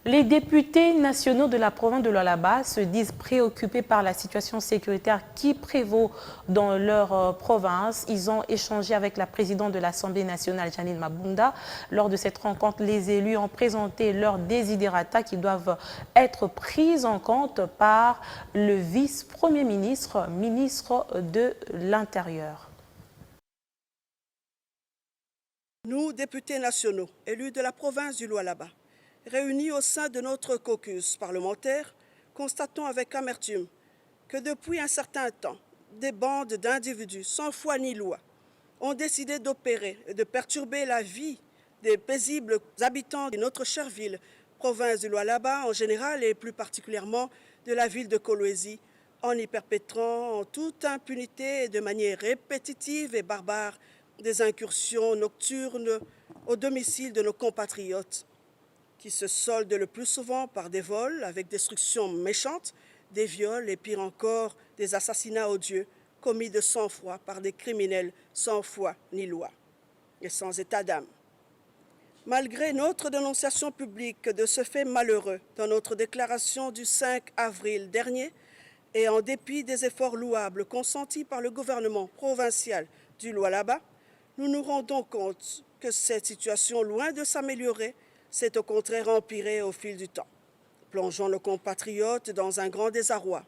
Les députés nationaux de la province de Lualaba se disent préoccupés par la situation sécuritaire qui prévaut dans leur province. Ils ont échangé avec la présidente de l'Assemblée nationale, Janine Mabunda. Lors de cette rencontre, les élus ont présenté leurs desiderata qui doivent être pris en compte par le vice-premier ministre, ministre de l'Intérieur. Nous, députés nationaux, élus de la province du Lualaba, réunis au sein de notre caucus parlementaire, constatons avec amertume que depuis un certain temps, des bandes d'individus sans foi ni loi ont décidé d'opérer et de perturber la vie des paisibles habitants de notre chère ville, province du Lualaba en général et plus particulièrement de la ville de Kolwezi, en y perpétrant en toute impunité et de manière répétitive et barbare des incursions nocturnes au domicile de nos compatriotes, qui se soldent le plus souvent par des vols avec destruction méchante, des viols et pire encore, des assassinats odieux commis de sang-froid par des criminels sans foi ni loi et sans état d'âme. Malgré notre dénonciation publique de ce fait malheureux dans notre déclaration du 5 avril dernier et en dépit des efforts louables consentis par le gouvernement provincial du Lualaba, nous nous rendons compte que cette situation, loin de s'améliorer, s'est au contraire empirée au fil du temps, plongeant nos compatriotes dans un grand désarroi.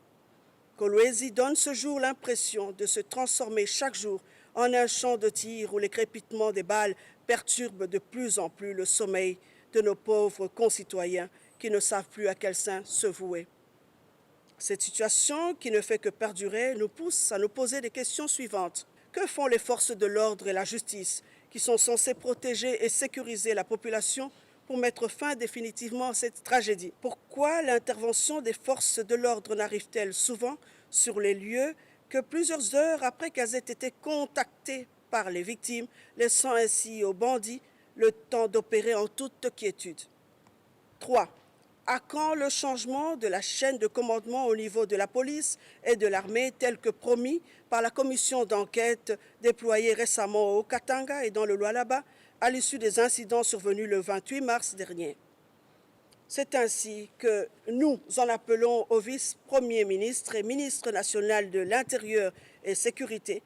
Kolwezi donne ce jour l'impression de se transformer chaque jour en un champ de tir où les crépitements des balles perturbent de plus en plus le sommeil de nos pauvres concitoyens qui ne savent plus à quel saint se vouer. Cette situation, qui ne fait que perdurer, nous pousse à nous poser les questions suivantes. Que font les forces de l'ordre et la justice, qui sont censées protéger et sécuriser la population pour mettre fin définitivement à cette tragédie? Pourquoi l'intervention des forces de l'ordre n'arrive-t-elle souvent sur les lieux que plusieurs heures après qu'elles aient été contactées par les victimes, laissant ainsi aux bandits le temps d'opérer en toute quiétude? 3. À quand le changement de la chaîne de commandement au niveau de la police et de l'armée tel que promis par la commission d'enquête déployée récemment au Katanga et dans le Lualaba à l'issue des incidents survenus le 28 mars dernier? C'est ainsi que nous en appelons au vice-premier ministre et ministre national de l'Intérieur et Sécurité,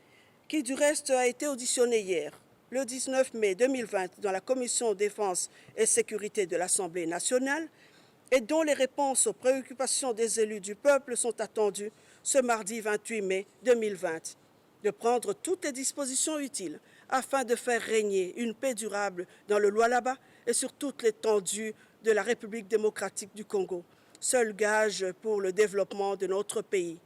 qui du reste a été auditionné hier, le 19 mai 2020, dans la commission défense et sécurité de l'Assemblée nationale, et dont les réponses aux préoccupations des élus du peuple sont attendues ce mardi 28 mai 2020, de prendre toutes les dispositions utiles afin de faire régner une paix durable dans le Lualaba et sur toute l'étendue de la République démocratique du Congo, seul gage pour le développement de notre pays.